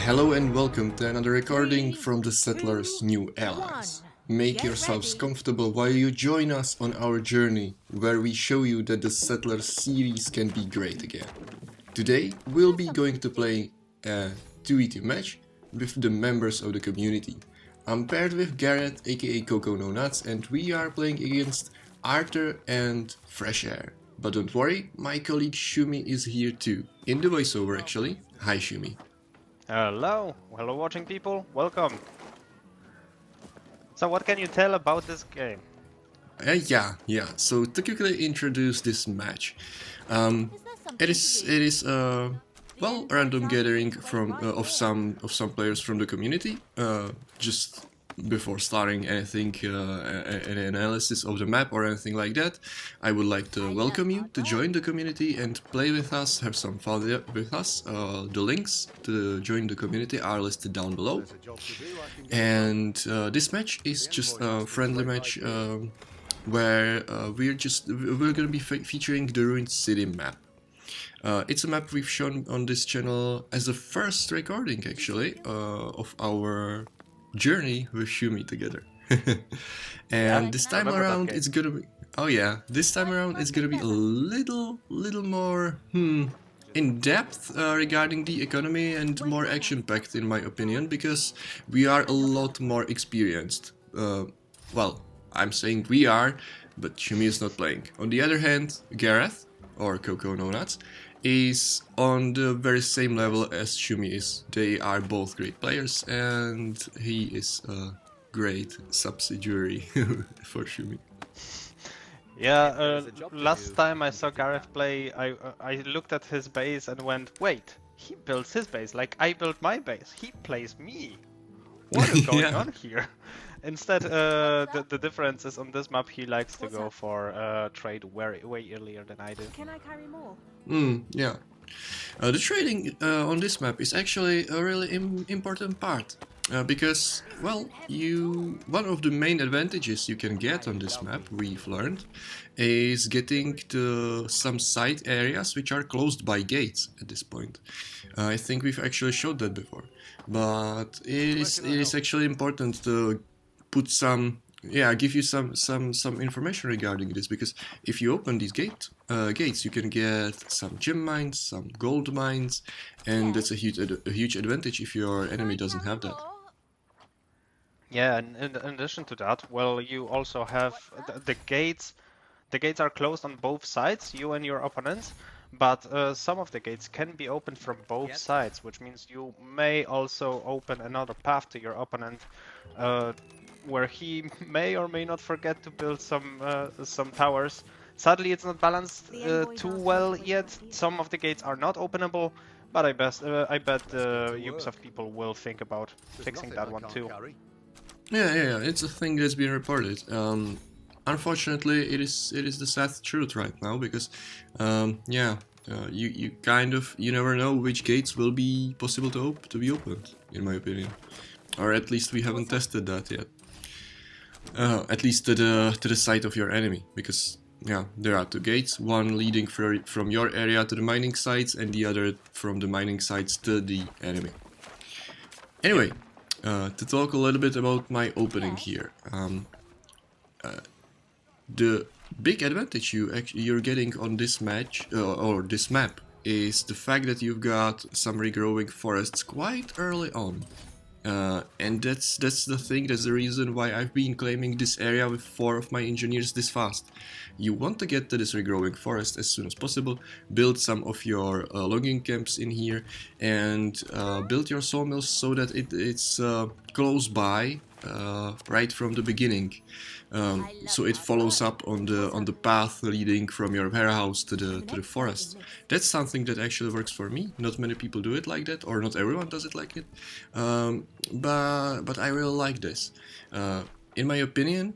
Hello and welcome to another recording from the Settlers' New Allies. Make yourselves comfortable while you join us on our journey, where we show you that the Settlers series can be great again. Today we'll be going to play a 2v2 match with the members of the community. I'm paired with Garrett, aka Coco No Nuts, and we are playing against Arthur and Fresh Air. But don't worry, my colleague Shumi is here too, in the voiceover actually. Hi Shumi. Hello watching people, welcome. So what can you tell about this game? Yeah. So to quickly introduce this match, it is well, random gathering from of some players from the community. Just before starting anything, any analysis of the map or anything like that, I would like to welcome you to join the community and play with us, have some fun with us. The links to join the community are listed down below. And this match is just a friendly match where we're gonna be featuring the Ruined City map. It's a map we've shown on this channel as the first recording actually of our journey with Shumi together. And this time around it's gonna be this time around it's gonna be a little more in depth regarding the economy and more action packed in my opinion, because we are a lot more experienced. Well, I'm saying we are, but Shumi is not playing. On the other hand, Gareth, or Coco No Nuts, is on the very same level as Shumi is. They are both great players, and he is a great subsidiary for Shumi. Yeah, last time I saw Gareth play, I looked at his base and went, wait, he builds his base like I built my base. He plays me. What is going on here? Instead, the difference is on this map he likes to go for trade way earlier than I do. Can I carry more? Yeah. The trading on this map is actually a really important part. Because, well, one of the main advantages you can get on this map, we've learned, is getting to some side areas which are closed by gates at this point. I think we've actually showed that before, but it is actually important to put give you some information regarding this, because if you open these gates, you can get some gem mines, some gold mines, and that's a huge advantage if your enemy doesn't have that. Yeah, and in addition to that, well, you also have the gates. The gates are closed on both sides, you and your opponents, but some of the gates can be opened from both sides, which means you may also open another path to your opponent, where he may or may not forget to build some towers. Sadly, it's not balanced too well yet. Some of the gates are not openable, but I bet the Ubisoft people will think about fixing that one too. Yeah, it's a thing that's been reported. Unfortunately, it is the sad truth right now, because you never know which gates will be possible to be opened, in my opinion, or at least we haven't tested that yet. At least to the side of your enemy, because there are two gates, one leading from your area to the mining sites, and the other from the mining sites to the enemy. Anyway. To talk a little bit about my opening here, the big advantage you're getting on this match or this map is the fact that you've got some regrowing forests quite early on, and that's the reason why I've been claiming this area with 4 of my engineers this fast. You want to get to this regrowing forest as soon as possible, build some of your logging camps in here, and build your sawmills so that it's close by right from the beginning, so it follows up on the path leading from your warehouse to the forest. That's something that actually works for me. Not many people do it like that, or not everyone does it like it, but I really like this. In my opinion,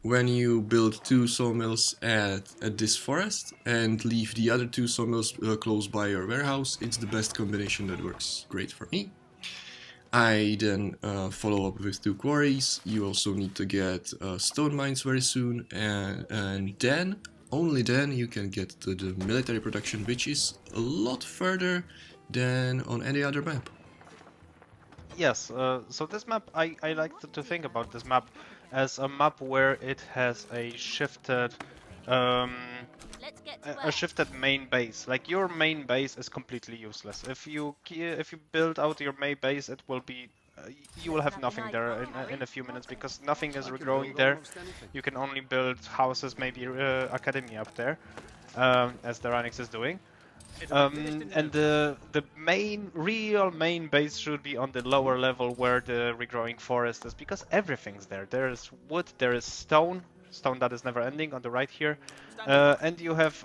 when you build 2 sawmills at this forest and leave the other 2 sawmills close by your warehouse, it's the best combination that works great for me. I then follow up with 2 quarries. You also need to get stone mines very soon, and then, only then, you can get to the military production, which is a lot further than on any other map. Yes, so this map, I like to think about this map as a map where it has um, a shifted main base. Like your main base is completely useless. If you build out your main base, it will be you will have nothing there in a few minutes because nothing is regrowing there. You can only build houses, maybe academy up there, as the Rhinox is doing. And the real main base should be on the lower level where the regrowing forest is, because everything's there. There is wood, there is stone that is never ending on the right here, and you have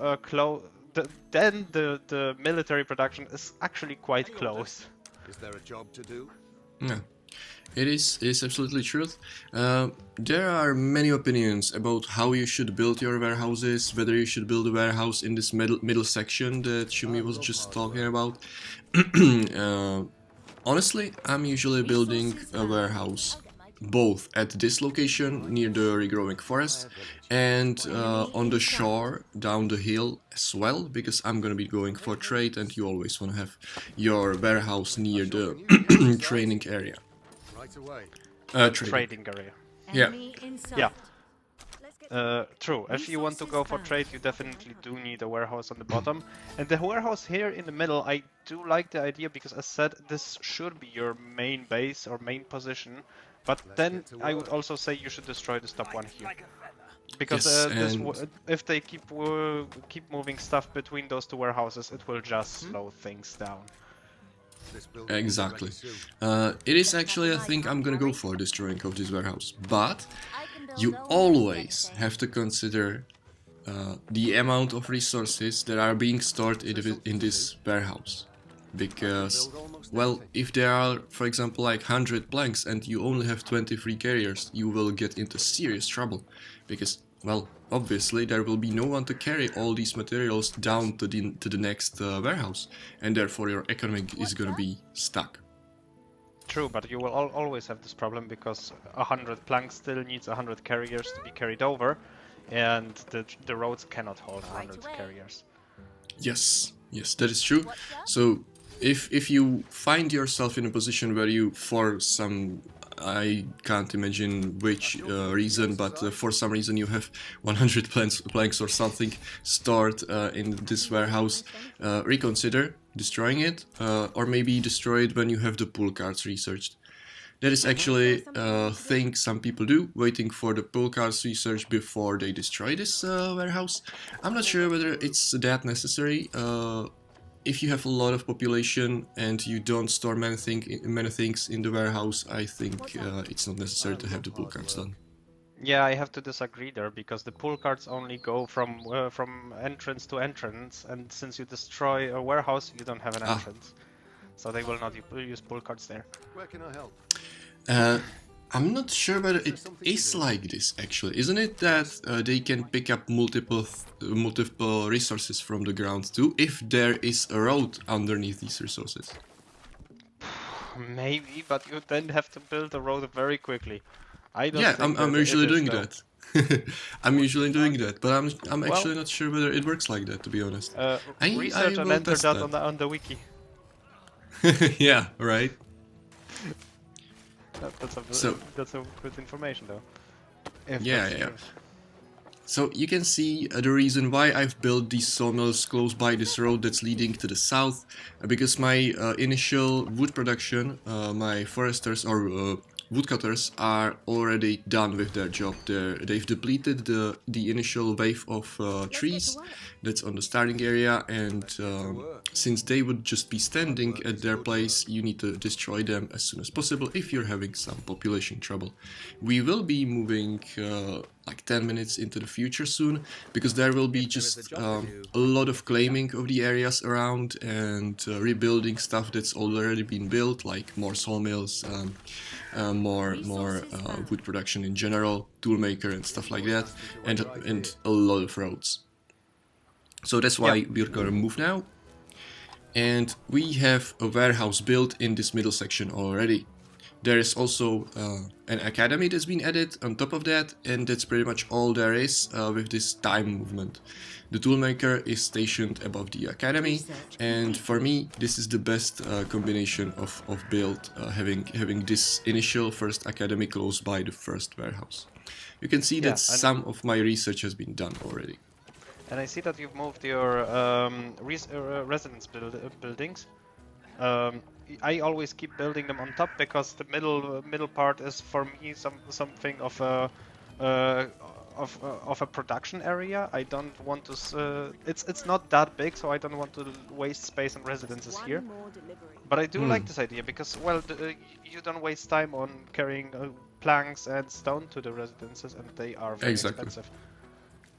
then the military production is actually quite close. Is there a job to do? Yeah, it is absolutely true. There are many opinions about how you should build your warehouses, whether you should build a warehouse in this middle section that Shumi was just talking about. Honestly, I'm usually building a warehouse both at this location near the regrowing forest and on the shore down the hill as well, because I'm gonna be going for trade and you always want to have your warehouse near the training area. Right away. Trading area. Yeah. Yeah. True. If you want to go for trade, you definitely do need a warehouse on the bottom. And the warehouse here in the middle, I do like the idea because, as said, this should be your main base or main position. But then I would also say you should destroy the top one here. Because Yes, if they keep moving stuff between those two warehouses, it will just slow things down. Exactly. It is actually, I think I'm gonna go for destroying of this warehouse, but you always have to consider the amount of resources that are being stored in this warehouse. Because, well, if there are, for example, like 100 planks and you only have 23 carriers, you will get into serious trouble. Because, well, obviously there will be no one to carry all these materials down to the next warehouse, and therefore your economy is gonna be stuck. True, but you will always have this problem because 100 planks still needs 100 carriers to be carried over, and the roads cannot hold 100 carriers. Yes, that is true. So if you find yourself in a position where you, for some, I can't imagine which reason, but for some reason you have 100 planks or something stored in this warehouse, reconsider destroying it, or maybe destroy it when you have the pull cards researched. That is actually a thing some people do, waiting for the pull cards research before they destroy this warehouse. I'm not sure whether it's that necessary. If you have a lot of population and you don't store many things in the warehouse, I think it's not necessary to have the pull cards done. Yeah, I have to disagree there because the pull cards only go from entrance to entrance, and since you destroy a warehouse, you don't have an entrance, so they will not use pull cards there. Where can I help? I'm not sure whether it is like this actually. Isn't it that they can pick up multiple resources from the ground too, if there is a road underneath these resources? Maybe, but you then have to build a road very quickly. I don't. Yeah, think I'm usually doing though. that. I'm usually doing that, but I'm actually not sure whether it works like that, to be honest. Research and will enter test that on the wiki. Yeah, right. That's a good information though. Yeah. So you can see the reason why I've built these sawmills close by this road that's leading to the south, because my initial wood production, my foresters or woodcutters are already done with their job. They've depleted the initial wave of trees that's on the starting area, and since they would just be standing at their place, you need to destroy them as soon as possible if you're having some population trouble. We will be moving like 10 minutes into the future soon, because there will be just a lot of claiming of the areas around and rebuilding stuff that's already been built, like more sawmills, more wood production in general, toolmaker and stuff like that, and a lot of roads. So that's why we're gonna move now. And we have a warehouse built in this middle section already. There is also an academy that's been added on top of that, and that's pretty much all there is with this time movement. The toolmaker is stationed above the academy, and for me this is the best combination of build, having this initial first academy close by the first warehouse. You can see Yeah, that some of my research has been done already. And I see that you've moved your residence buildings. I always keep building them on top because the middle part is for me something of a of a production area. I don't want to. It's not that big, so I don't want to waste space on residences here. But I do like this idea because, well, you don't waste time on carrying planks and stone to the residences, and they are very expensive.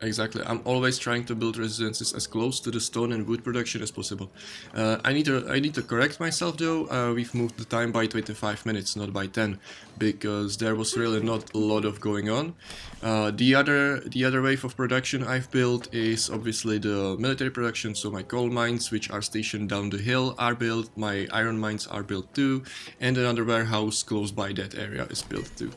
Exactly. I'm always trying to build residences as close to the stone and wood production as possible. I need to correct myself though. We've moved the time by 25 minutes, not by 10, because there was really not a lot of going on. The other wave of production I've built is obviously the military production. So my coal mines, which are stationed down the hill, are built. My iron mines are built too, and another warehouse close by that area is built too.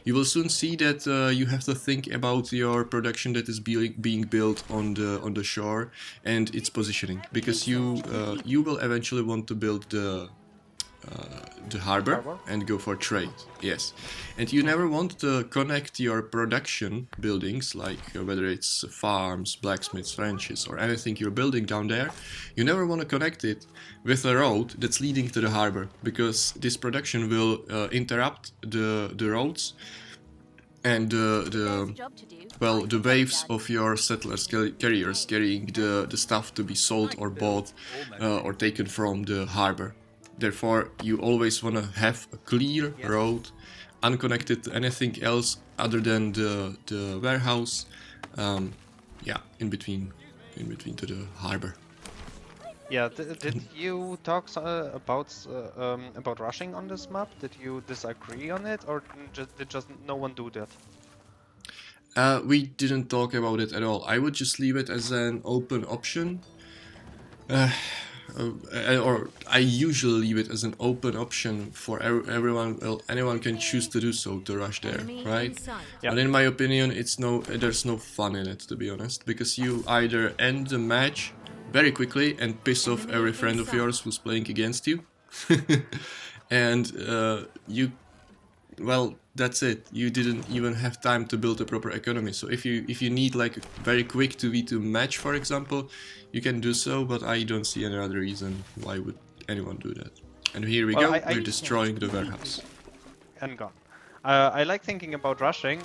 You will soon see that you have to think about your production that is being built on the shore and its positioning, because you will eventually want to build the harbor and go for trade. Yes, and you never want to connect your production buildings, like whether it's farms, blacksmiths, ranches, or anything you're building down there. You never want to connect it with a road that's leading to the harbor, because this production will interrupt the roads and the waves of your settlers carriers carrying the stuff to be sold or bought or taken from the harbor. Therefore, you always want to have a clear road, unconnected to anything else other than the warehouse. Yeah, in between to the harbor. Yeah, did you talk about rushing on this map? Did you disagree on it, or did just no one do that? We didn't talk about it at all. I would just leave it as an open option. Or I usually leave it as an open option for everyone. Well, anyone can choose to do so, to rush there, right? Yeah. But in my opinion, there's no fun in it, to be honest, because you either end the match very quickly and piss off every friend of yours who's playing against you, and well, that's it. You didn't even have time to build a proper economy. So if you need like a very quick 2v2 match, for example, you can do so, but I don't see any other reason why would anyone do that. And here we go, we're destroying the warehouse. And gone. I like thinking about rushing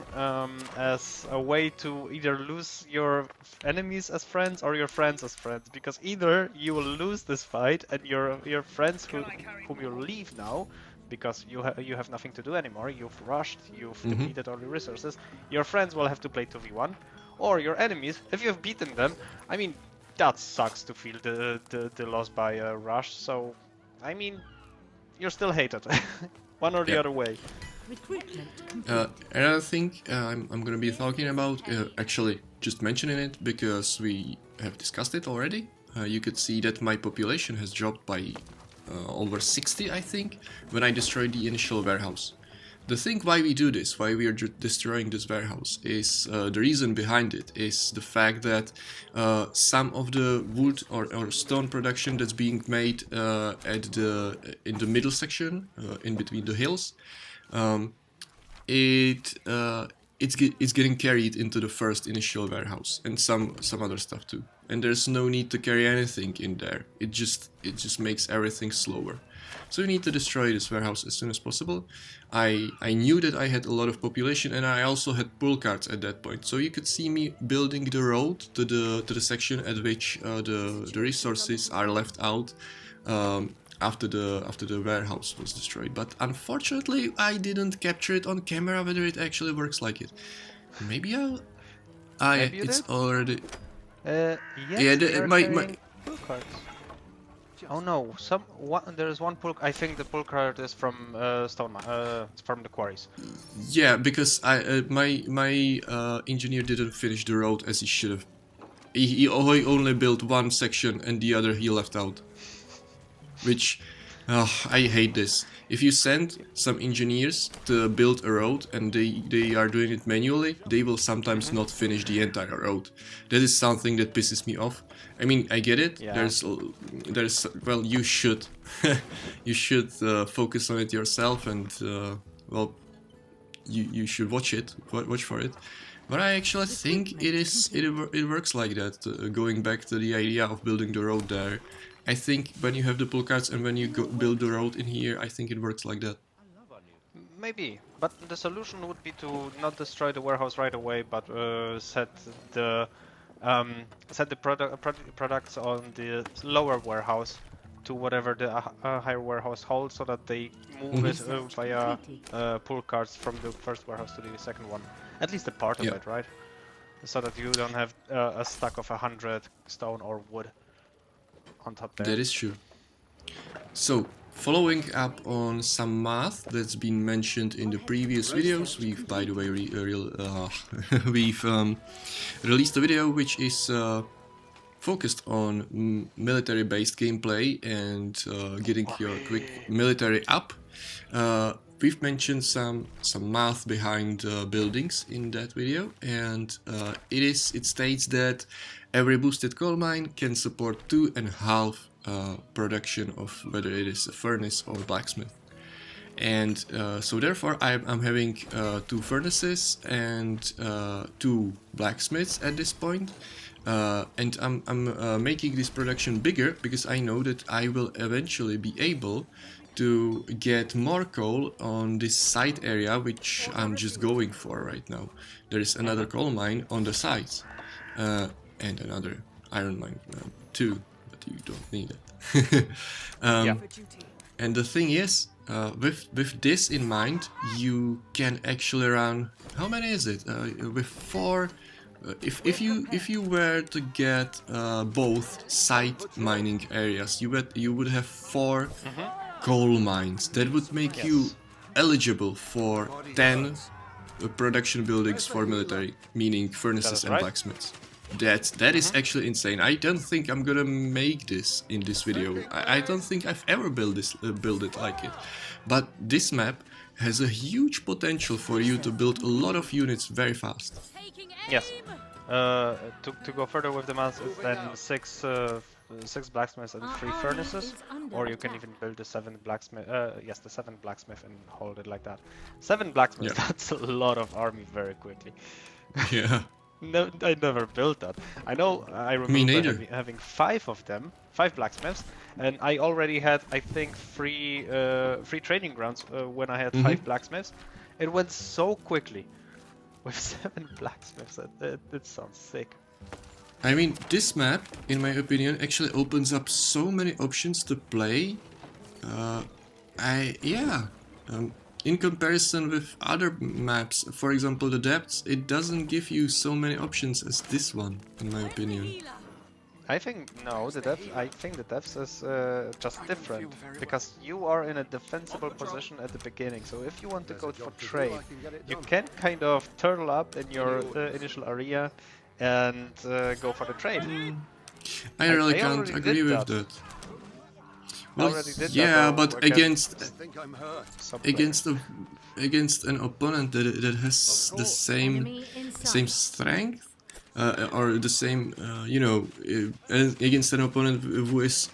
as a way to either lose your enemies as friends or your friends as friends, because either you will lose this fight and your friends whom you leave now, because you have nothing to do anymore, you've rushed, you've depleted all your resources, your friends will have to play 2v1, or your enemies, if you've beaten them, I mean, that sucks to feel the loss by a rush, so, I mean, you're still hated, one or the other way. Another thing I'm gonna be talking about, actually just mentioning it because we have discussed it already. You could see that my population has dropped by over 60, I think, when I destroyed the initial warehouse. The thing why we do this, why we are destroying this warehouse, is the reason behind it is the fact that some of the wood or stone production that's being made in the middle section, in between the hills, it's getting carried into the first initial warehouse, and some other stuff too. And there's no need to carry anything in there. It just makes everything slower. So we need to destroy this warehouse as soon as possible. I knew that I had a lot of population, and I also had pull carts at that point. So you could see me building the road to the section at which the resources are left out after the warehouse was destroyed. But unfortunately, I didn't capture it on camera whether it actually works like it. Maybe I'll. Maybe you it's did? already. Yes, Yeah, my pull cards. Oh no, there's one pull. I think the pull card is from from the quarries. Yeah, because my engineer didn't finish the road as he should have. He only built one section and the other he left out. Which Oh, I hate this. If you send some engineers to build a road and they are doing it manually, they will sometimes not finish the entire road. That is something that pisses me off. I mean, I get it. Yeah. There's well, you should, you should focus on it yourself, and well, you should watch for it. But I actually think it works like that. Going back to the idea of building the road there, I think when you have the pull carts and when you build the road in here, I think it works like that. Maybe, but the solution would be to not destroy the warehouse right away, but set the products on the lower warehouse to whatever the higher warehouse holds, so that they move it via pull carts from the first warehouse to the second one. At least a part of it, right? So that you don't have a stack of 100 stone or wood on top there. That is true. So, following up on some math that's been mentioned in the previous videos, we've, by the way, we've released a video which is focused on military-based gameplay and getting your quick military up. We've mentioned some math behind buildings in that video, and it states that every boosted coal mine can support 2.5 production of whether it is a furnace or blacksmith. And so therefore I'm having 2 furnaces and 2 blacksmiths at this point. And I'm making this production bigger because I know that I will eventually be able to get more coal on this side area, which I'm just going for right now. There is another coal mine on the sides, and another iron mine too, but you don't need it. And the thing is, with this in mind, you can actually run. How many is it? With 4. If you were to get both side mining areas, you would have 4 coal mines. That would make you eligible for 10 production buildings for military, meaning furnaces and blacksmiths. That is actually insane. I don't think I'm gonna make this in this video. I don't think I've ever built it like it. But this map has a huge potential for you to build a lot of units very fast. Yes. To go further with the math, it's then 6 blacksmiths and 3 furnaces, or you can even build the 7th blacksmith. Yes, the 7th blacksmith and hold it like that. 7 blacksmiths. Yeah. That's a lot of army very quickly. Yeah. No, I never built that. I know. I remember having 5 of them, 5 blacksmiths, and I already had, I think, 3 training grounds when I had 5 blacksmiths. It went so quickly. With 7 blacksmiths, it sounds sick. I mean, this map, in my opinion, actually opens up so many options to play. In comparison with other maps, for example the depths, it doesn't give you so many options as this one, in my opinion. I think no, I think the depths is just different, because you are in a defensible position at the beginning. So if you want to go for trade, you can kind of turtle up in your initial area and go for the trade. I really can't agree with that. Well, yeah, but against an opponent that has the same strength. Or the same, against an opponent who is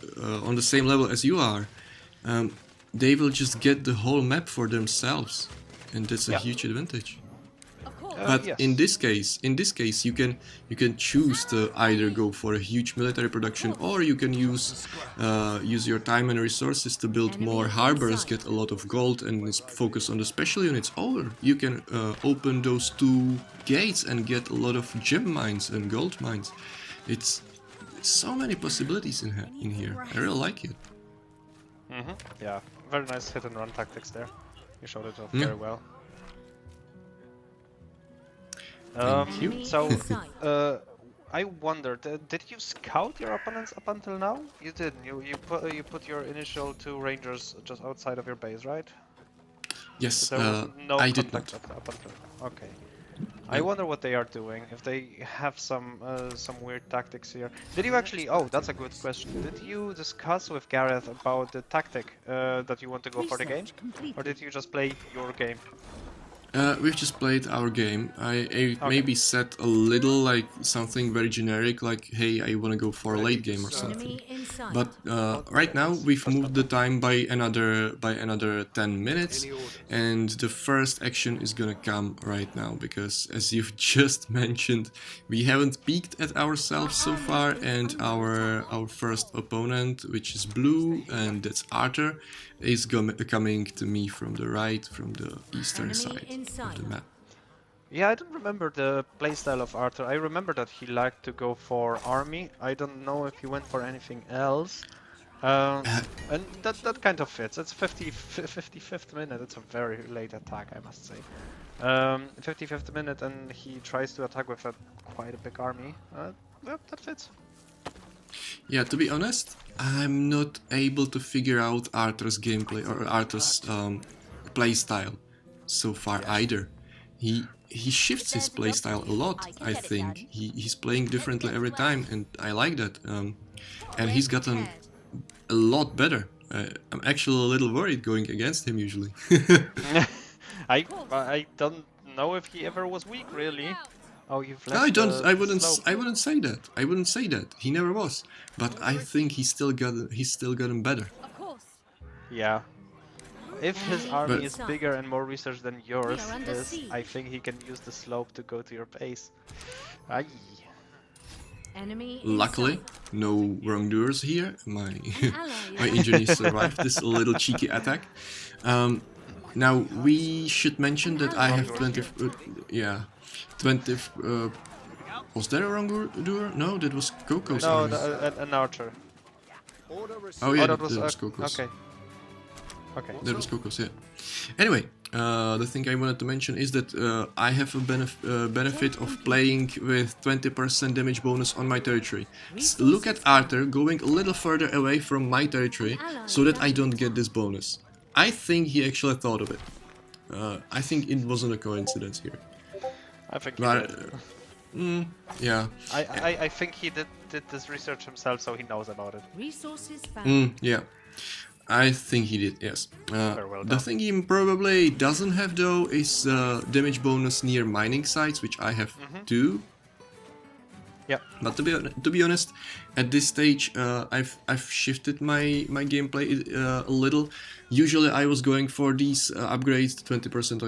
on the same level as you are, they will just get the whole map for themselves, and that's a huge advantage. But yes. in this case, you can choose to either go for a huge military production, or you can use your time and resources to build more harbors, get a lot of gold, and focus on the special units. Or you can open those 2 gates and get a lot of gem mines and gold mines. It's so many possibilities in here. I really like it. Yeah, very nice hit and run tactics there. You showed it off very well. Thank you. So, I wondered, did you scout your opponents up until now? You didn't. You put your initial 2 rangers just outside of your base, right? Yes, So there was no I did not. contact up until. Okay. I wonder what they are doing. If they have some weird tactics here. Did you actually? Oh, that's a good question. Did you discuss with Gareth about the tactic that you want to go for the game, or did you just play your game? We've just played our game. I Okay. maybe said a little like something very generic, like, "Hey, I want to go for a late game or something." But right now we've moved the time by another 10 minutes, Any orders? and the first action is gonna come right now because, as you've just mentioned, we haven't peeked at ourselves so far, and our first opponent, which is blue, and that's Arthur, is coming to me from the right, from the eastern side of the map. Yeah, I don't remember the playstyle of Arthur. I remember that he liked to go for army. I don't know if he went for anything else. And that kind of fits. It's 55th minute. It's a very late attack, I must say. 55th minute, and he tries to attack with quite a big army. Well, that fits. Yeah, to be honest, I'm not able to figure out Arthur's gameplay or Arthur's playstyle so far either. He shifts his playstyle a lot, I think. He's playing differently every time, and I like that. And he's gotten a lot better. I'm actually a little worried going against him usually. I don't know if he ever was weak, really. Oh, you've left I don't. the I wouldn't. slope. I wouldn't say that. I wouldn't say that. He never was. But I think he's still gotten better. Yeah. If his army But- is bigger and more research than yours We are under is, siege. I think he can use the slope to go to your base. Aye. Enemy Luckily, no wrongdoers here. My engineers survived this little cheeky attack. Now we should mention that I have 20. Yeah, 20. Was there a wrongdoer? No, that was Coco's No, army. an archer. Order received. Oh yeah, that was Coco's. okay. Okay. That was Coco's, yeah. Anyway, the thing I wanted to mention is that I have a benefit of playing with 20% damage bonus on my territory. Look at Arthur going a little further away from my territory so that I don't get this bonus. I think he actually thought of it. I think it wasn't a coincidence here. I think he But, did. yeah. I think he did this research himself, so he knows about it. Resources found. Yeah. I think he did, yes. Very well The done. thing he probably doesn't have though is damage bonus near mining sites, which I have too. Yeah. But to be honest, at this stage, I've shifted my gameplay a little. Usually, I was going for these upgrades, 20%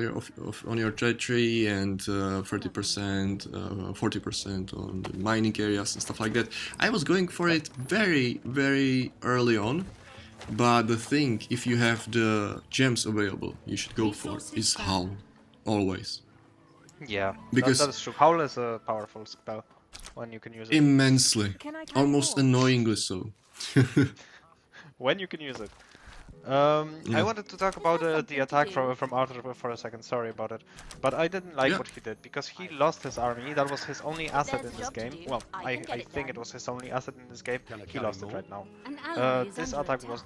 on your territory and 30%, 40% on the mining areas and stuff like that. I was going for it very, very early on. But the thing, if you have the gems available, you should go for is Howl, always. Yeah, Because- that is true. Howl is a powerful spell when you can use it. Immensely, Can I carry almost more? annoyingly so. When you can use it. Yeah. I wanted to talk about the attack from Arthur for a second, sorry about it. But I didn't like Yeah. what he did, because he lost his army, that was his only asset there's in a this job to game. do, Well, I can get I it think it done. was his only asset in this game, Can I he carry lost it more? right now. An ally is This under attack was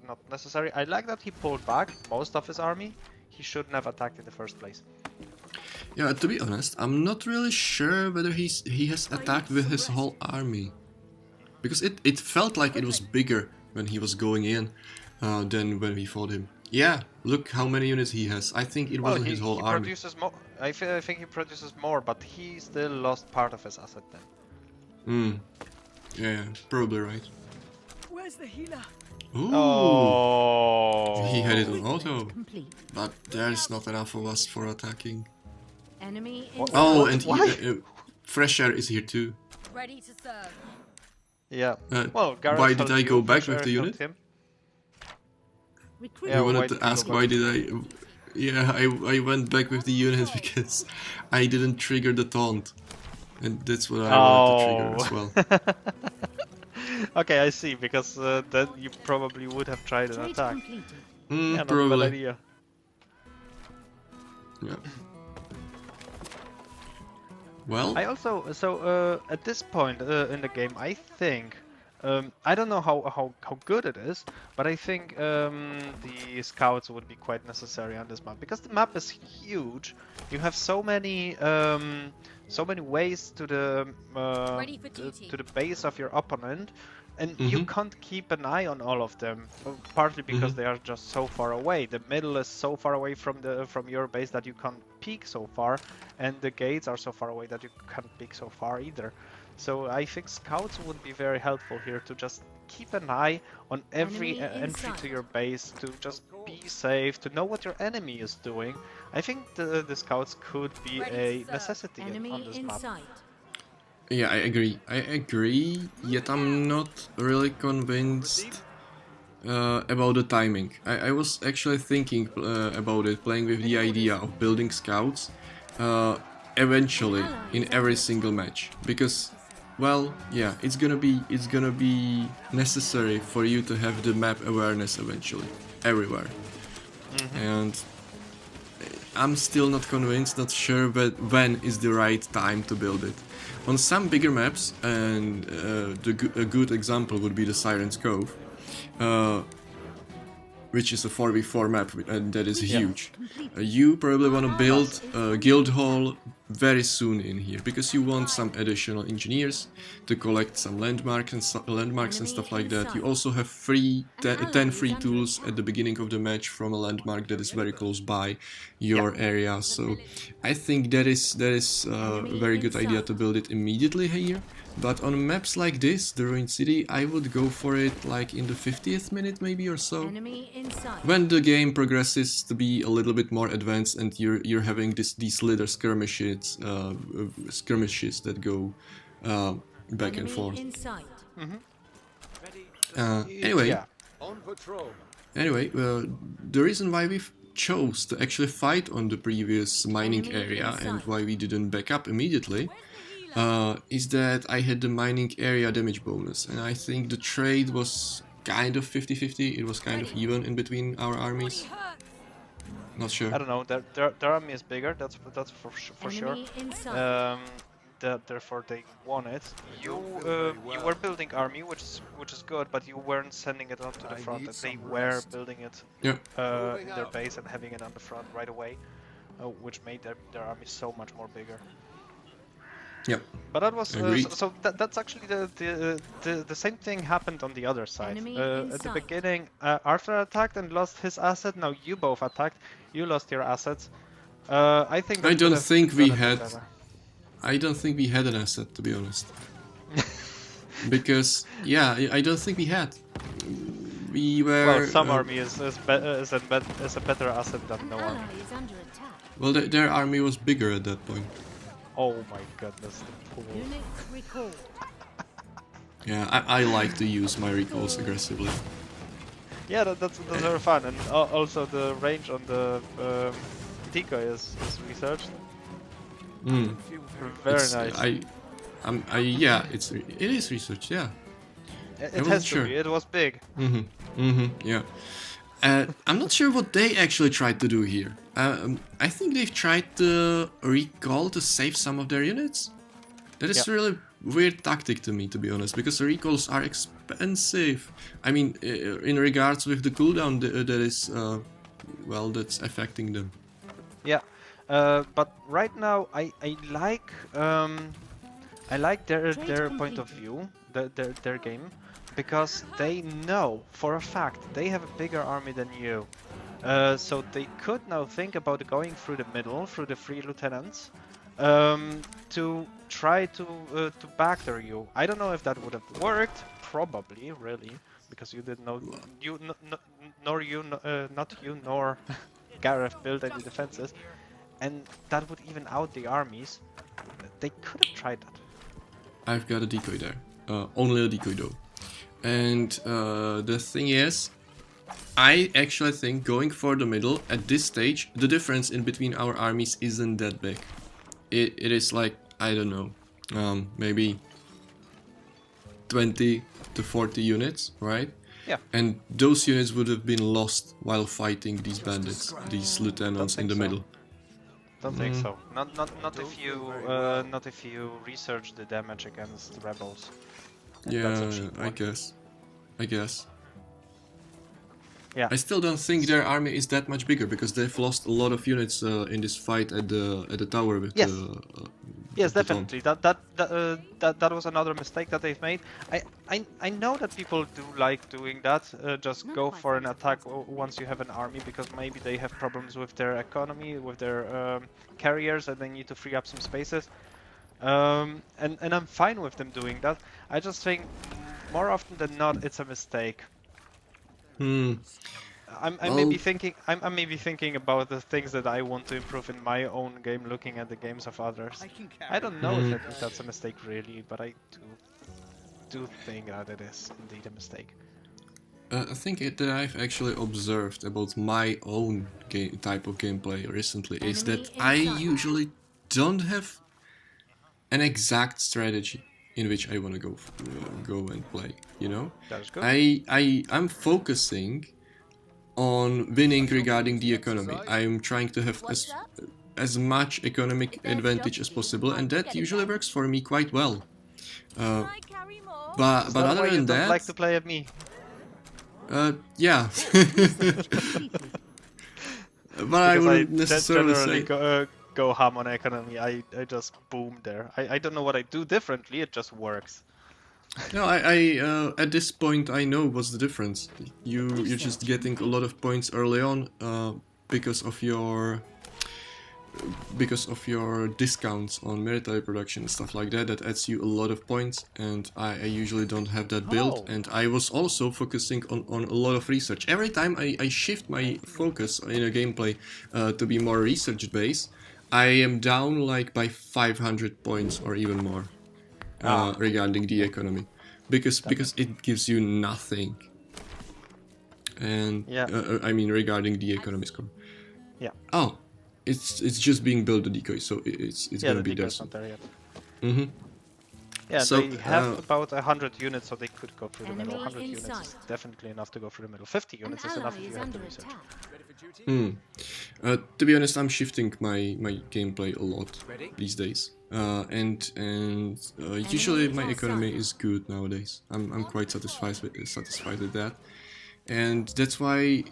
not necessary. I like that he pulled back most of his army. He shouldn't have attacked in the first place. Yeah, to be honest, I'm not really sure whether he has attacked with his whole army. Because it felt like it was bigger when he was going in than when we fought him. Yeah, look how many units he has. I think it wasn't his whole he army. produces more. I think he produces more, but he still lost part of his asset then. Yeah, probably right. Where's the healer? Ooh, Oh. he had it on auto. Complete. But there's not enough of us for attacking. Enemy What? in Oh, What? and Why? Fresh Air is here too. ready to serve. Yeah. Uh, Well, Gareth why did helped I you, go back Fresh with the Air unit? helped him. Recruit. Yeah, I why wanted did to you go ask back? why did I... Yeah, I went back with the unit because I didn't trigger the taunt. And that's what I wanted to trigger as well. Okay, I see, because then you probably would have tried an Trade attack. completed. Yeah, not a bad Probably. idea. Yeah. Well, I also, at this point in the game, I think I don't know how good it is, but I think the scouts would be quite necessary on this map because the map is huge. You have so many ways to the Ready for duty. to the base of your opponent, and you Mhm. can't keep an eye on all of them. Partly because Mhm. they are just so far away. The middle is so far away from your base that you can't peek so far, and the gates are so far away that you can't peek so far either. So I think scouts would be very helpful here to just keep an eye on every Enemy in entry to sight. your base, to just be safe, to know what your enemy is doing. I think the scouts could be Ready a to serve. necessity on Enemy this in map. sight. Yeah, I agree. I agree, yet I'm not really convinced about the timing. I was actually thinking about it, playing with the idea of building scouts eventually in every single match, because, well, yeah, it's gonna be necessary for you to have the map awareness eventually, everywhere, and I'm still not convinced, not sure, but when is the right time to build it. On some bigger maps, and a good example would be the Siren's Cove, uh, which is a 4v4 map, and that is Yeah. huge. You probably want to build a guild hall very soon in here, because you want some additional engineers to collect some landmarks and stuff like that. You also have 10 free tools at the beginning of the match from a landmark that is very close by your area. So I think that is a very good idea to build it immediately here. But on maps like this, the Ruined City, I would go for it like in the 50th minute maybe or so. Enemy in sight. When the game progresses to be a little bit more advanced and you're having these little skirmishes that go back and Enemy forth. in sight. Anyway, Yeah. On patrol. The reason why we chose to actually fight on the previous mining Enemy area in and sight. why we didn't back up immediately is that I had the mining area damage bonus, and I think the trade was kind of 50-50. It was kind of even in between our armies. Not sure. I don't know. Their army is bigger. That's for sure. Enemy in sight. Therefore they won it. You were building army, which is good, but you weren't sending it onto the I front. need And they some were rest. building it Yeah. in their base and having it on the front right away, which made their army so much more bigger. Yeah. But that was Agreed. so that's actually the same thing happened on the other side. Enemy in At the sight. beginning, Arthur attacked and lost his asset. Now you both attacked. You lost your assets. I think that I could don't have think we gone a bit had. better. I don't think we had an asset, to be honest. Because yeah, I don't think we had. We were. Well, some army is a better asset than no army. Ally is under attack. Well, their army was bigger at that point. Oh my goodness, the pool. Units recalled. Yeah, I like to use my recalls aggressively. Yeah, that's very fun, and also the range on the decoy is researched. Mm. Very It's- nice. Yeah, it is research. Yeah. It wasn't has sure. to be. It was big. Yeah. I'm not sure what they actually tried to do here. I think they've tried to recall to save some of their units. That is Yeah. really weird tactic to me, to be honest, because the recalls are expensive. I mean, in regards with the cooldown, that is, well, that's affecting them. Yeah, but right now I like their point of view, their game, because they know for a fact they have a bigger army than you. So they could now think about going through the middle, through the three lieutenants, to try to backdoor you. I don't know if that would have worked. Probably, really, because you didn't know not you nor Gareth built any defenses, and that would even out the armies. They could have tried that. I've got a decoy there. Only a decoy though. And the thing is, I actually think going for the middle at this stage, the difference in between our armies isn't that big. It is like, I don't know, maybe 20 to 40 units, right? Yeah. And those units would have been lost while fighting these bandits, these lieutenants in think the so. middle. Don't think so. Not if you research the damage against rebels. That's a Yeah, cheap I one. guess. I guess. Yeah. I still don't think their army is that much bigger because they've lost a lot of units in this fight at the tower with Yes. Yes, the taunt. definitely. That was another mistake that they've made. I know that people do like doing that. Just Not go quite for an fantastic. attack once you have an army because maybe they have problems with their economy, with their carriers, and they need to free up some spaces. And I'm fine with them doing that. I just think more often than not it's a mistake. Hmm. I may be thinking. I'm maybe thinking about the things that I want to improve in my own game, looking at the games of others. I don't know if that's a mistake really, but I do think that it is indeed a mistake. I think that I've actually observed about my own type of gameplay recently is that I Enemy inside. usually don't have an exact strategy in which I want to go and play. You know, That's good. I'm focusing on winning regarding the economy. I'm trying to have as much economic advantage as possible, and that usually works for me quite well. But Is that other why you than don't that, like to play at me? yeah. Research completed. But I Because wouldn't necessarily generally say. go ham on economy. I just boom there. I don't know what I do differently. It just works. No, I at this point I know what's the difference. You're just getting a lot of points early on because of your discounts on military production and stuff like that. That adds you a lot of points, and I usually don't have that build. Oh. And I was also focusing on a lot of research. Every time I shift my focus in a gameplay to be more research based, I am down like by 500 points or even more. Regarding the economy, because it gives you nothing. And Yeah. I mean regarding the economy score. Yeah. Oh, it's just being built the decoy, so it's Yeah, gonna the be there. decoy's not there yet. Mm-hmm. Yeah, So, they have about 100 units, so they could go through the middle. Enemy 100 in units is sight. definitely enough to go through the middle. 50 An units is enough ally if is you have the under research. attack. To be honest, I'm shifting my gameplay a lot Ready? these days, and usually my economy is good nowadays. I'm quite satisfied with that, and that's why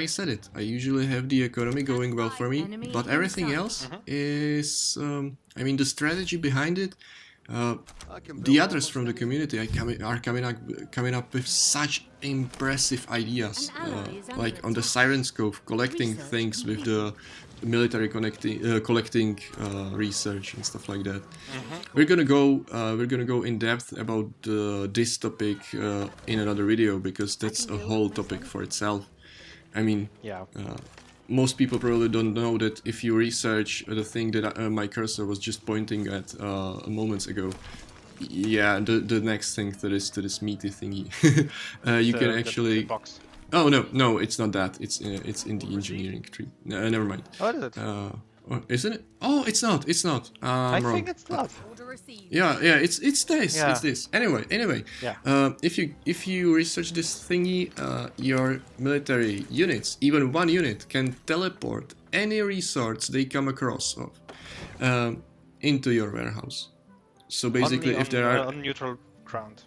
I said it. I usually have the economy going well for me, Enemy but everything inside. else is I mean the strategy behind it. I can The build others almost from the anything. community are coming up with such impressive ideas, An ally is under like on the attack. Siren Scope, collecting Research things with the military collecting research and stuff like that. We're gonna go in depth about this topic in another video because that's a whole topic for itself. I mean, Yeah. most people probably don't know that if you research the thing that my cursor was just pointing at moments ago, yeah, the next thing to this meaty thingy, you can actually. The box. Oh no, it's not that. It's in the engineering tree. No, never mind. What is it? Isn't it? Oh, it's not. It's not. I I'm wrong. think it's not. Yeah, it's this. Yeah. It's this. Anyway. Yeah. If you research this thingy, your military units, even one unit, can teleport any resource they come across of into your warehouse. So basically, Only if there are on neutral ground.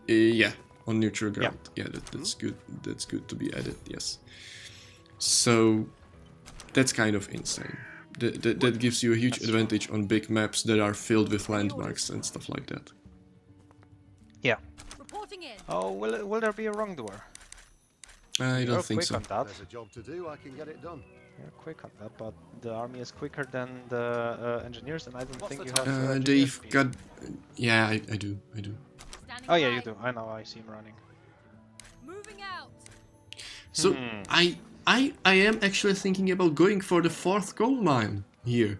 yeah, on neutral ground, yeah, that's good. That's good to be added. Yes. So that's kind of insane. That gives you a huge advantage on big maps that are filled with landmarks and stuff like that. Yeah. Reporting in. Oh, will there be a wrongdoer? I You're don't think quick so. on that. There's a job to do, I can get it done. You're quick on that, but the army is quicker than the engineers, and I don't What's think the you time? have. They've engineer speed. got. Yeah, I do. Oh yeah, you do. I know. I see him running. Moving out. So I am actually thinking about going for the 4th gold mine here.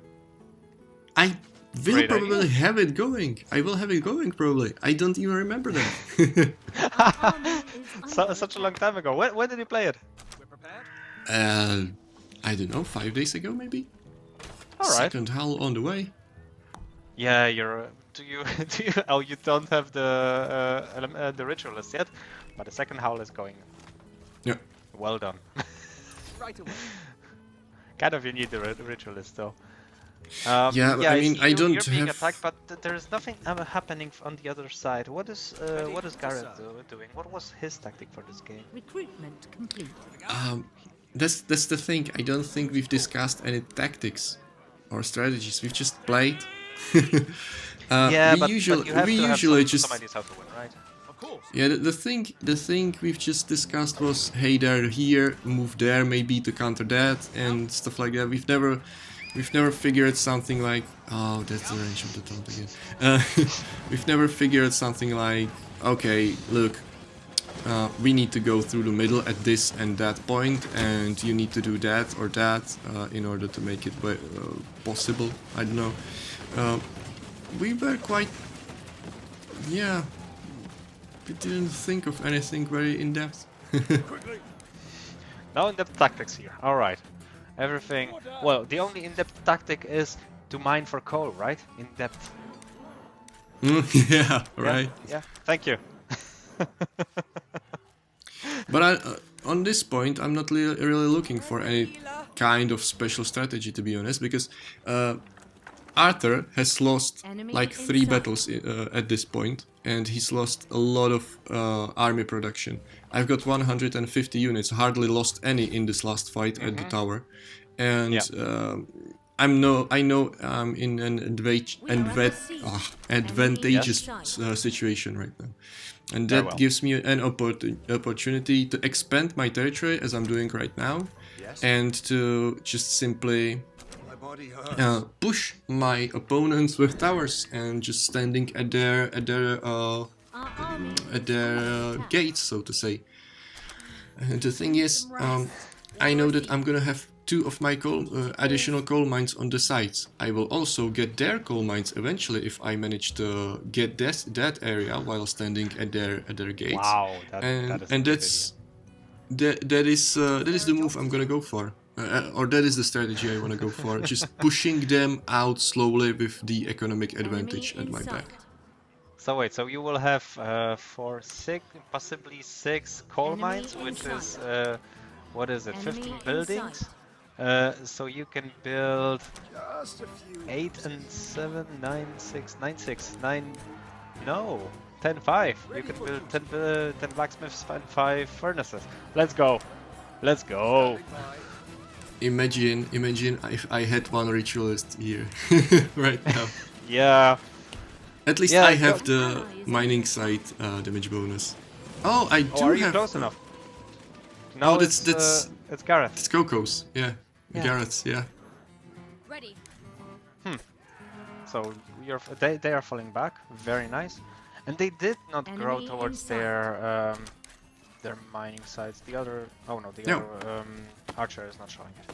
I will Great probably idea. have it going. I will have it going probably. I don't even remember that. Army is under Such a long time ago. When did you play it? We're prepared? I don't know, 5 days ago maybe. All right. Second hull on the way. Yeah, you're. Do you? Oh, you don't have the ritualist yet, but the second howl is going. Yeah. Well done. Right away. Kind of, you need the ritualist though. Yeah, but I mean, I don't you're being have- attacked, but there's nothing happening on the other side. What is Garrett doing? What was his tactic for this game? Recruitment complete. That's the thing. I don't think we've discussed any tactics or strategies. We've just played. But you have we to have usually some just ideas how to win, right? yeah. The thing we've just discussed was, hey, they're here, move there, maybe to counter that and stuff like that. We've never figured something like, oh, that's the range of the taunt again. We've never figured something like, okay, look, we need to go through the middle at this and that point, and you need to do that or that in order to make it possible. I don't know. We were quite, yeah. We didn't think of anything very in depth. No in-depth tactics here. All right. Everything. Well, the only in-depth tactic is to mine for coal, right? In-depth. Yeah, right. Yeah. Thank you. But on this point, I'm not really looking for any kind of special strategy, to be honest, because Arthur has lost Enemy like 3 inside. battles at this point, and he's lost a lot of army production. I've got 150 units, hardly lost any in this last fight at the tower, and I know I'm in an advantageous situation right now, and Very that well. gives me an opportunity to expand my territory as I'm doing right now, Yes. and to just simply My body hurts. push my opponents with towers and just standing at their Our army gates, so to say. And the thing is, I know that I'm gonna have 2 of my additional coal mines on the sides. I will also get their coal mines eventually if I manage to get that area while standing at their gates. Wow. That is And a that's that is the move I'm gonna go for. Or that is the strategy I want to go for. Just pushing them out slowly with the economic advantage at my back. So wait, so you will have 4, 6, possibly 6 coal Enemy mines, which in is what is it, Enemy 15 in buildings? So you can build Just a few. 8 and 7, 9, 6, 9, 6, 9. No, 10, 5. You can build 10 blacksmiths and 5 furnaces. Let's go. Let's go. Imagine if I had one ritualist here right now. Yeah. At least Yeah, I have the mining site damage bonus. Oh, I do Oh, are you have. close enough? No, Oh, that's it's Gareth. it's Coco's. Yeah, Yeah. Garrett's. Yeah. ready. So they are falling back. Very nice. And they did not grow Enemy towards inside. their mining sites. The other, oh no, the No. other archer is not showing it.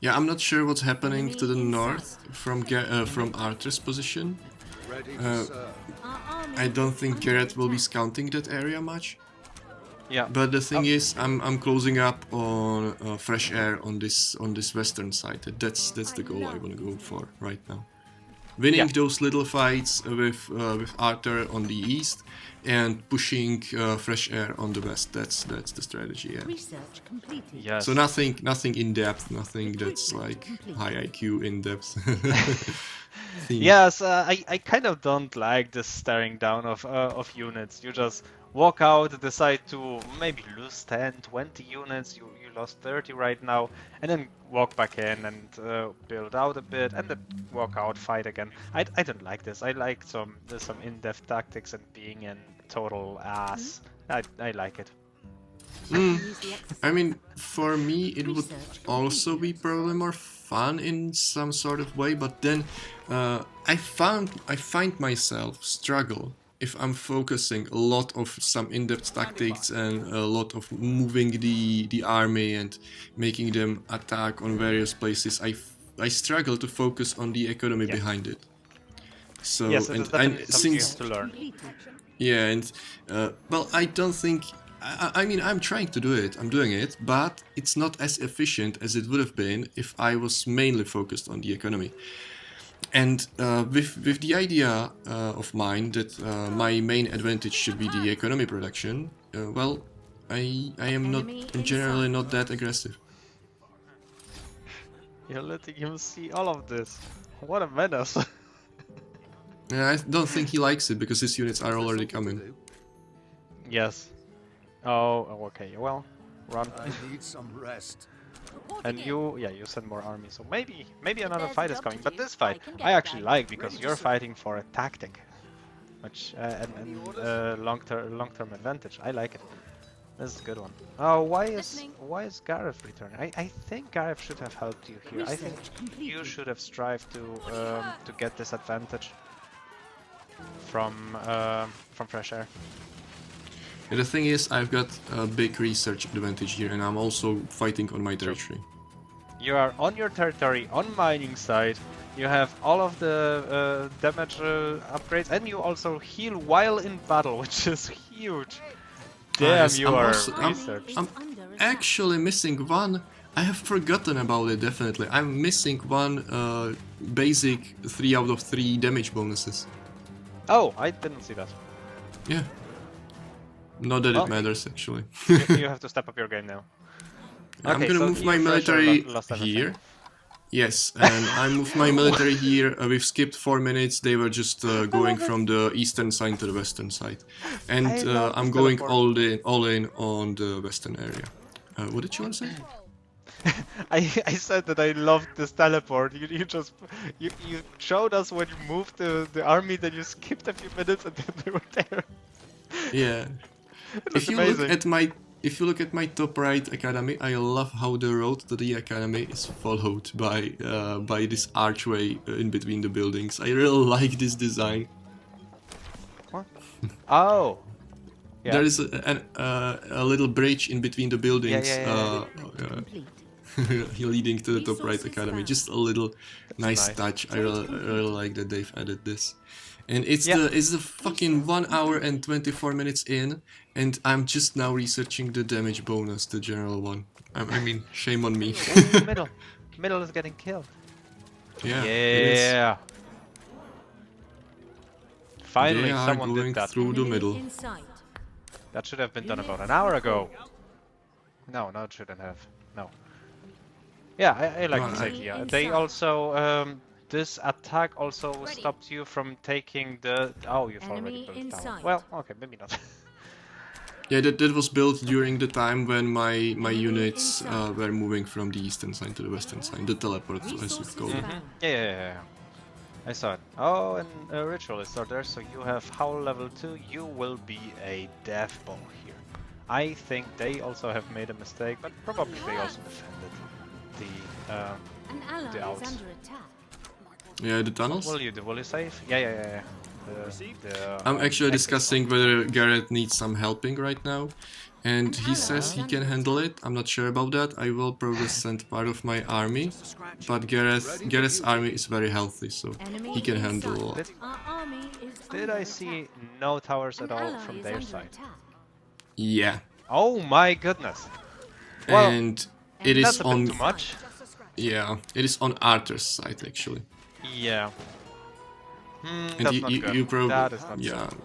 Yeah, I'm not sure what's happening Enemy to the inside. north from Arthur's position. Ready Uh, to serve. Our army I don't think under Garrett will be attack. scouting that area much. Yeah. But the thing is, I'm closing up on fresh air on this western side. That's the goal I want to go for right now. Winning Yeah. those little fights with Arthur on the east and pushing fresh air on the west. That's the strategy. Yeah. Research completed. Yes. So nothing in depth, nothing that's like high IQ in depth. thing. Yes, I kind of don't like this staring down of units. You just walk out, decide to maybe lose 10, 20 units. You lost 30 right now, and then walk back in and build out a bit, and then walk out, fight again. I don't like this. I like some in-depth tactics and being in total ass. I like it. Use the exercise. I mean, for me, it would Research also be probably more fun in some sort of way, but then I find myself struggle if I'm focusing a lot of some in-depth tactics and a lot of moving the army and making them attack on various places. I struggle to focus on the economy Yeah. behind it. So Yes, it is definitely something you since have to learn. completed. yeah, and well, I don't think. I mean, I'm trying to do it. I'm doing it, but it's not as efficient as it would have been if I was mainly focused on the economy. And with the idea of mine that my main advantage should be the economy production, well, I am not Enemy generally inside. not that aggressive. You're letting him see all of this. What a menace. Yeah, I don't think he likes it because his units are already coming. Yes. Oh, okay. Well, run. I need some rest. And you send more armies. So maybe another there's fight a is job coming. to But do, this I fight can get I it actually done. like because you're fighting for a tactic, which and long-term advantage. I like it. This is a good one. Oh, why is Gareth returning? I think Gareth should have helped you here. I think you should have strived to get this advantage from fresh air. And the thing is, I've got a big research advantage here, and I'm also fighting on my territory. You are on your territory, on mining side. You have all of the damage upgrades, and you also heal while in battle, which is huge. Damn, Yes, you I'm are also- I'm- researched. I'm actually missing one. I have forgotten about it, definitely. I'm missing one basic 3 out of 3 damage bonuses. Oh, I didn't see that. Yeah. Not that Well, it matters, actually. You have to step up your game now. I'm Okay, gonna so move my you for sure military lost everything. here. Yes, and I moved my military here. We've skipped 4 minutes. They were just going from the eastern side to the western side. And I love I'm this going teleport. all in on the western area. What did you want to say? I said that I loved this teleport. You showed us when you moved the army, then you skipped a few minutes and then they were there. Yeah. It was amazing. If you look at my top right academy, I love how the road to the academy is followed by this archway in between the buildings. I really like this design. What? Oh. Yeah. There is a little bridge in between the buildings, Complete. leading to the top right Resources academy. found. Just a little nice nice. touch. I really like that they've added this. And it's Yeah. the fucking 1 hour and 24 minutes in, and I'm just now researching the damage bonus, the general one. I mean, shame on me. Middle. Middle is getting killed. Yeah, it is. Yeah. Finally, They are someone going did that. through the Enemy middle. in sight. That should have been done about an hour ago. No, it shouldn't have. No. Yeah, I like Well, this I- idea. They also, this attack also stopped you from taking the... Oh, you've already Enemy built in a tower. sight. Well, okay, maybe not. Yeah, that was built during the time when my units inside. were moving from the eastern side to the western side. The teleport, as Resources we call it. found. Yeah. I saw it. Oh, and ritualists are there, so you have Howl level 2. You will be a death ball here. I think they also have made a mistake, but probably they also defended the An ally The is outs. under attack. Yeah, the tunnels. Will you save? Yeah. I'm actually exit. discussing whether Garrett needs some helping right now, and he says he can handle it. I'm not sure about that. I will probably send part of my army, but Garrett's army is very healthy, so Enemy he can in handle a sight. lot. Our army is Did under I see attack. no towers An at all ally from is their under side? attack. Yeah, Oh my goodness! Well, and it That's is a bit on too much. it is on Arthur's side actually. Yeah. And That's not good. you probably That is not yeah. good.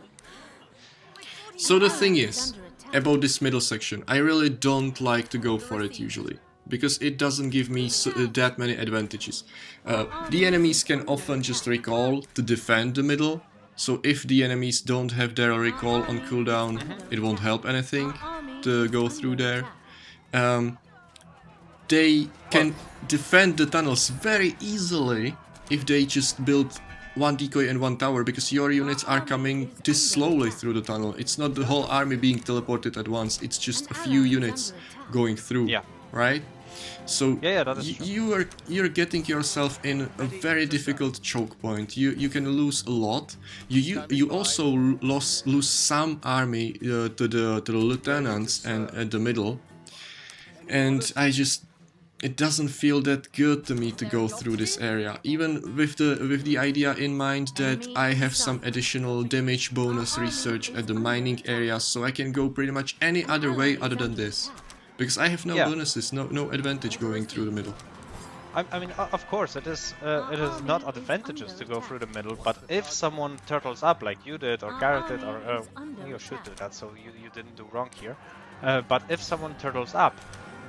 So the thing Ally is, under attack. about this middle section, I really don't like to go for it usually, because it doesn't give me that many advantages. The enemies can often just recall to defend the middle, so if the enemies don't have their recall on cooldown, it won't help anything to go through there. They can defend the tunnels very easily if they just build one decoy and one tower, because your units are coming this slowly through the tunnel. It's not the whole army being teleported at once, it's just a few units going through, Yeah. right? So Yeah, that is true. you're getting yourself in a very difficult choke point. You can lose a lot. You also lose some army to the lieutenants and at the middle, and it doesn't feel that good to me to go through this area, even with the idea in mind that I have some additional damage bonus research at the mining area, so I can go pretty much any other way other than this, because I have no Yeah. bonuses, no advantage going through the middle. I mean, of course, it is not advantageous to go through the middle, but if someone turtles up like you did, or Garrett did, or you should do that, so you didn't do wrong here. But if someone turtles up,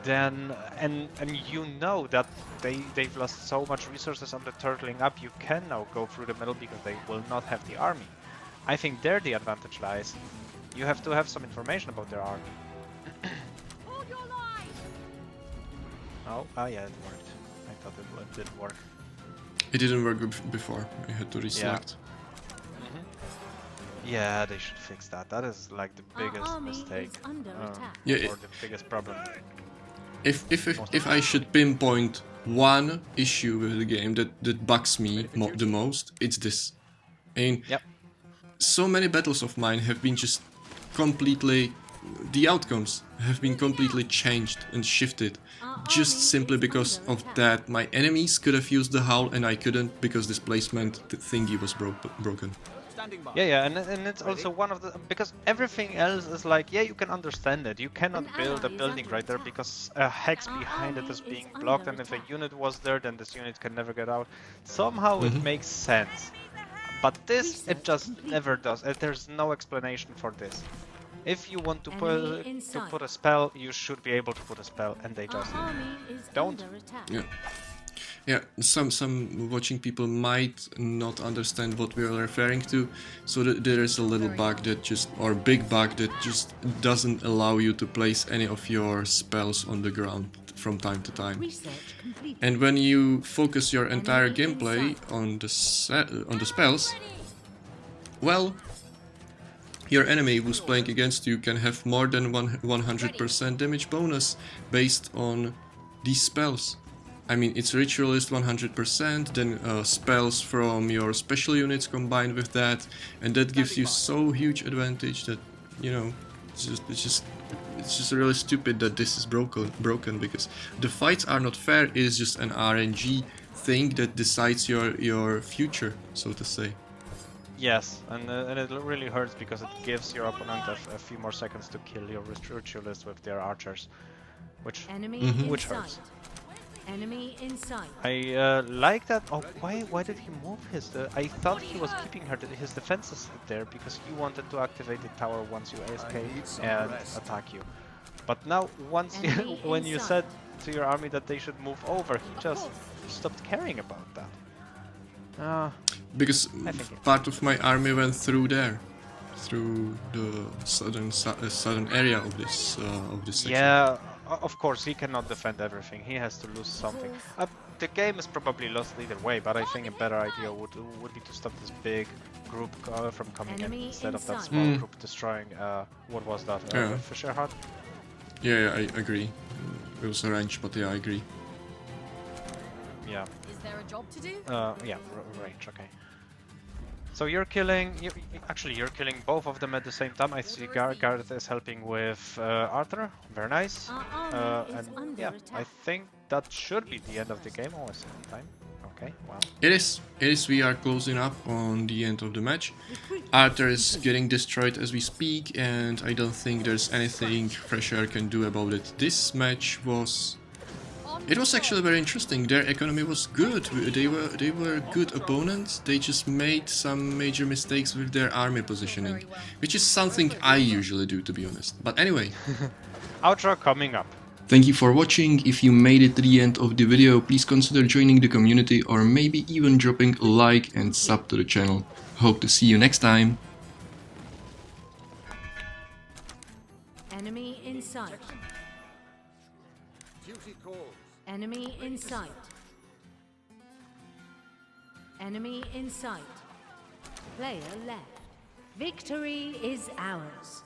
then and you know that they've lost so much resources on the turtling up, you can now go through the middle because they will not have the army. I think there the advantage lies. You have to have some information about their army. Oh, yeah, it worked. I thought it didn't work. It didn't work before. I had to reselect. Yeah, they should fix that. That is like the Our biggest army mistake. is under attack. Yeah, Or the biggest problem. If I should pinpoint one issue with the game that bugs me the most, it's this. I mean, Yep. so many battles of mine have been just completely... The outcomes have been completely changed and shifted just simply because of that. My enemies could have used the hull and I couldn't because displacement thingy was broken. Yeah, and it's also one of the... Because everything else is like, yeah, you can understand it. You cannot build a building right there because a hex behind it is being blocked, and if a unit was there, then this unit can never get out. Somehow it makes sense. But this, it just never does. There's no explanation for this. If you want to put a spell, you should be able to put a spell, and they just don't. Yeah. Yeah, some watching people might not understand what we are referring to, so there is a little bug that just, or big bug that just doesn't allow you to place any of your spells on the ground from time to time. And when you focus your entire gameplay on the spells, well, your enemy who's playing against you can have more than 100% damage bonus based on these spells. I mean, it's Ritualist 100%, then spells from your special units combined with that, and that gives you so huge advantage that, you know, it's just really stupid that this is broken because the fights are not fair. It is just an RNG thing that decides your future, so to say. Yes, and it really hurts because it gives your opponent a few more seconds to kill your Ritualist with their archers, which hurts. Enemy in sight. I like that. Oh, why did he move his? I thought he was keeping his defenses there because he wanted to activate the tower once you escape and attack you. But now, when you said to your army that they should move over, he just stopped caring about that. Because part of my army went through there, through the southern area of this section. Yeah. Of course, he cannot defend everything. He has to lose something. The game is probably lost either way, but I think a better idea would be to stop this big group from coming in instead of that small group destroying. What was that? Fisher Hut? Yeah, I agree. It was a range, but yeah, I agree. Yeah. Is there a job to do? Yeah, range. Okay. So you're killing both of them at the same time. I see Gareth is helping with Arthur. Very nice. And yeah, I think that should be the end of the game. Oh, it's time. Okay, wow. It is. We are closing up on the end of the match. Arthur is getting destroyed as we speak, and I don't think there's anything Fresh Air can do about it. This match was... It was actually very interesting. Their economy was good. They were good opponents. They just made some major mistakes with their army positioning, which is something I usually do, to be honest. But anyway. Outro coming up. Thank you for watching. If you made it to the end of the video, please consider joining the community or maybe even dropping a like and sub to the channel. Hope to see you next time. Enemy in sight. Duty calls. Enemy in sight. Enemy in sight. Player left. Victory is ours.